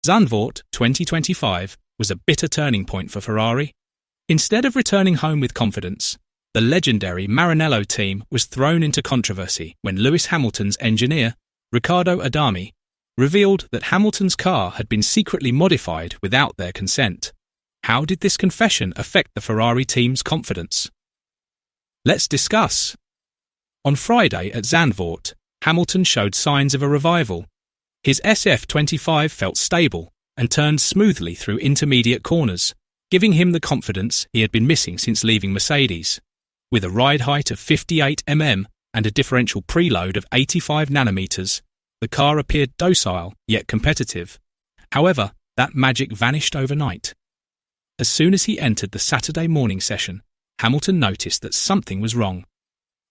Zandvoort 2025 was a bitter turning point for Ferrari. Instead of returning home with confidence, the legendary Maranello team was thrown into controversy when Lewis Hamilton's engineer, Ricardo Adami, revealed that Hamilton's car had been secretly modified without their consent. How did this confession affect the Ferrari team's confidence? Let's discuss. On Friday at Zandvoort, Hamilton showed signs of a revival. His SF25 felt stable and turned smoothly through intermediate corners, giving him the confidence he had been missing since leaving Mercedes. With a ride height of 58 mm and a differential preload of 85 nanometers, the car appeared docile yet competitive. However, that magic vanished overnight. As soon as he entered the Saturday morning session, Hamilton noticed that something was wrong.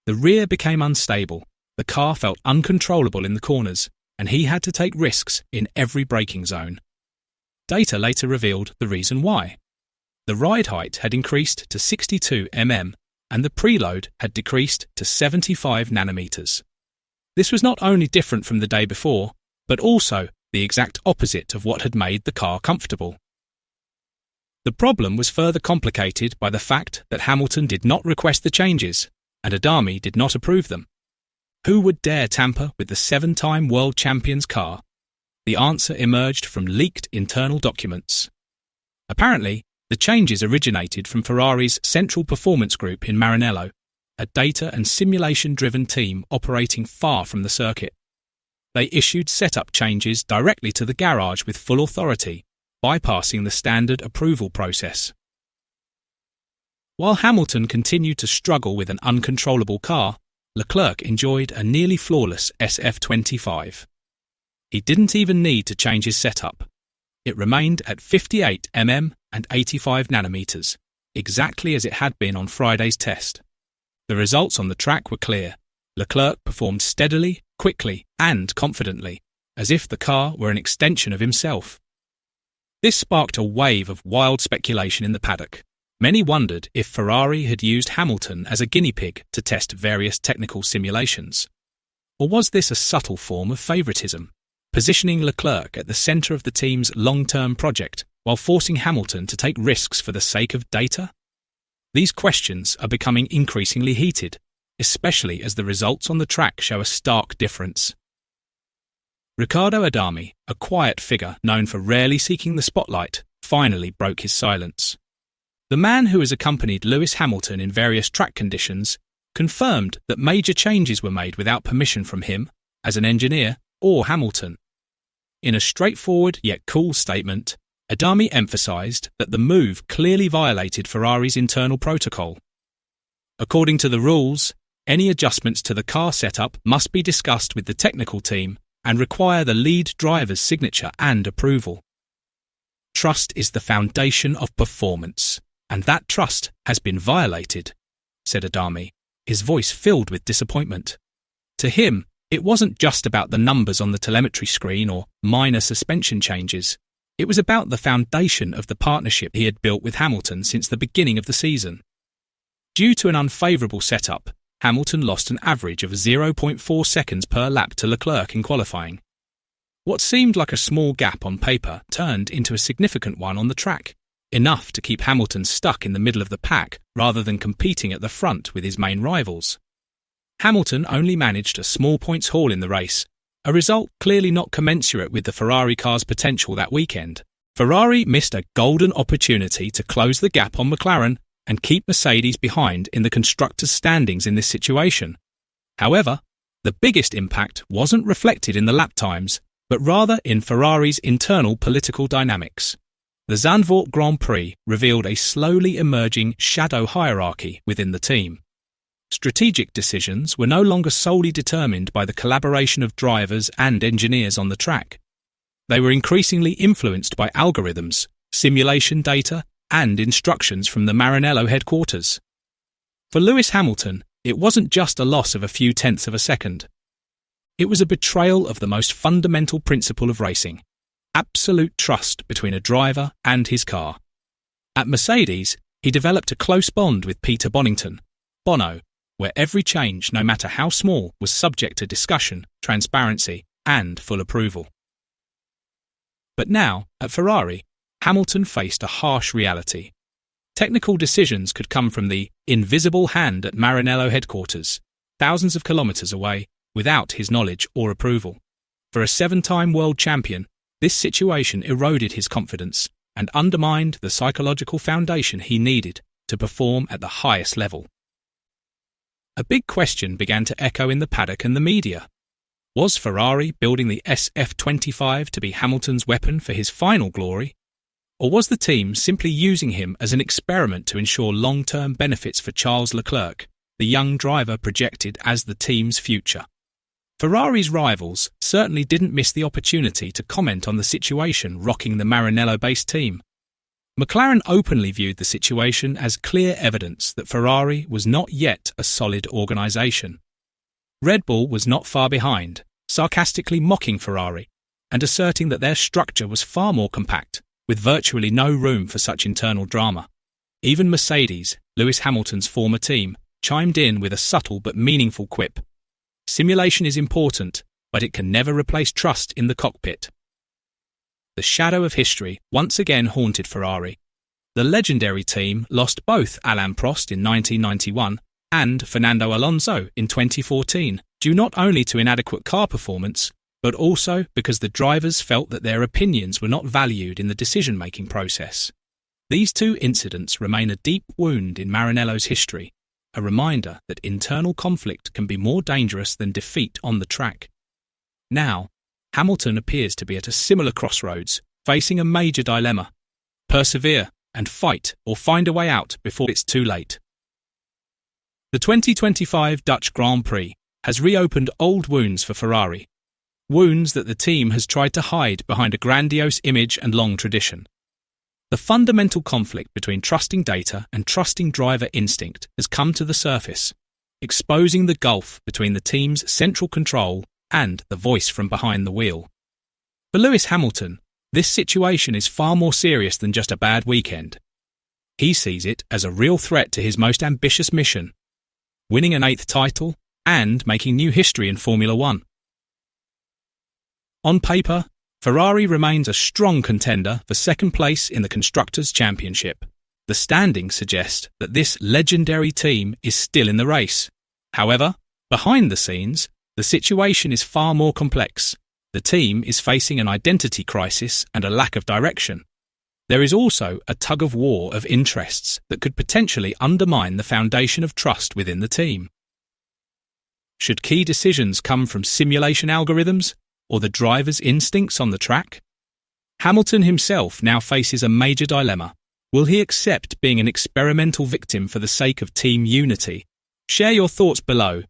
The rear became unstable, the car felt uncontrollable in the corners, and he had to take risks in every braking zone. Data later revealed the reason why. The ride height had increased to 62 mm, and the preload had decreased to 75 nanometers. This was not only different from the day before, but also the exact opposite of what had made the car comfortable. The problem was further complicated by the fact that Hamilton did not request the changes, and Adami did not approve them. Who would dare tamper with the 7-time world champion's car? The answer emerged from leaked internal documents. Apparently, the changes originated from Ferrari's Central Performance Group in Maranello, a data and simulation-driven team operating far from the circuit. They issued setup changes directly to the garage with full authority, bypassing the standard approval process. While Hamilton continued to struggle with an uncontrollable car, Leclerc enjoyed a nearly flawless SF25. He didn't even need to change his setup. It remained at 58 mm and 85 nanometers, exactly as it had been on Friday's test. The results on the track were clear. Leclerc performed steadily, quickly, and confidently, as if the car were an extension of himself. This sparked a wave of wild speculation in the paddock. Many wondered if Ferrari had used Hamilton as a guinea pig to test various technical simulations. Or was this a subtle form of favouritism, positioning Leclerc at the centre of the team's long-term project while forcing Hamilton to take risks for the sake of data? These questions are becoming increasingly heated, especially as the results on the track show a stark difference. Ricardo Adami, a quiet figure known for rarely seeking the spotlight, finally broke his silence. The man who has accompanied Lewis Hamilton in various track conditions confirmed that major changes were made without permission from him, as an engineer, or Hamilton. In a straightforward yet cool statement, Adami emphasised that the move clearly violated Ferrari's internal protocol. According to the rules, any adjustments to the car setup must be discussed with the technical team and require the lead driver's signature and approval. Trust is the foundation of performance, and that trust has been violated, said Adami, his voice filled with disappointment. To him, it wasn't just about the numbers on the telemetry screen or minor suspension changes. It was about the foundation of the partnership he had built with Hamilton since the beginning of the season. Due to an unfavourable setup, Hamilton lost an average of 0.4 seconds per lap to Leclerc in qualifying. What seemed like a small gap on paper turned into a significant one on the track, enough to keep Hamilton stuck in the middle of the pack rather than competing at the front with his main rivals. Hamilton only managed a small points haul in the race, a result clearly not commensurate with the Ferrari car's potential that weekend. Ferrari missed a golden opportunity to close the gap on McLaren and keep Mercedes behind in the constructors' standings in this situation. However, the biggest impact wasn't reflected in the lap times, but rather in Ferrari's internal political dynamics. The Zandvoort Grand Prix revealed a slowly emerging shadow hierarchy within the team. Strategic decisions were no longer solely determined by the collaboration of drivers and engineers on the track. They were increasingly influenced by algorithms, simulation data, and instructions from the Maranello headquarters. For Lewis Hamilton, it wasn't just a loss of a few tenths of a second. It was a betrayal of the most fundamental principle of racing: absolute trust between a driver and his car. At Mercedes, he developed a close bond with Peter Bonington, Bono, where every change, no matter how small, was subject to discussion, transparency, and full approval. But now, at Ferrari, Hamilton faced a harsh reality. Technical decisions could come from the invisible hand at Maranello headquarters, thousands of kilometres away, without his knowledge or approval. For a 7-time world champion, this situation eroded his confidence and undermined the psychological foundation he needed to perform at the highest level. A big question began to echo in the paddock and the media. Was Ferrari building the SF25 to be Hamilton's weapon for his final glory? Or was the team simply using him as an experiment to ensure long-term benefits for Charles Leclerc, the young driver projected as the team's future? Ferrari's rivals certainly didn't miss the opportunity to comment on the situation rocking the Maranello-based team. McLaren openly viewed the situation as clear evidence that Ferrari was not yet a solid organisation. Red Bull was not far behind, sarcastically mocking Ferrari and asserting that their structure was far more compact, with virtually no room for such internal drama. Even Mercedes, Lewis Hamilton's former team, chimed in with a subtle but meaningful quip. Simulation is important, but it can never replace trust in the cockpit. The shadow of history once again haunted Ferrari. The legendary team lost both Alain Prost in 1991 and Fernando Alonso in 2014, due not only to inadequate car performance, but also because the drivers felt that their opinions were not valued in the decision-making process. These two incidents remain a deep wound in Maranello's history, a reminder that internal conflict can be more dangerous than defeat on the track. Now, Hamilton appears to be at a similar crossroads, facing a major dilemma: persevere and fight, or find a way out before it's too late. The 2025 Dutch Grand Prix has reopened old wounds for Ferrari, wounds that the team has tried to hide behind a grandiose image and long tradition. The fundamental conflict between trusting data and trusting driver instinct has come to the surface, exposing the gulf between the team's central control and the voice from behind the wheel. For Lewis Hamilton, this situation is far more serious than just a bad weekend. He sees it as a real threat to his most ambitious mission: winning an 8th title and making new history in Formula One. On paper, Ferrari remains a strong contender for second place in the Constructors' Championship. The standings suggest that this legendary team is still in the race. However, behind the scenes, the situation is far more complex. The team is facing an identity crisis and a lack of direction. There is also a tug-of-war of interests that could potentially undermine the foundation of trust within the team. Should key decisions come from simulation algorithms or the driver's instincts on the track? Hamilton himself now faces a major dilemma. Will he accept being an experimental victim for the sake of team unity? Share your thoughts below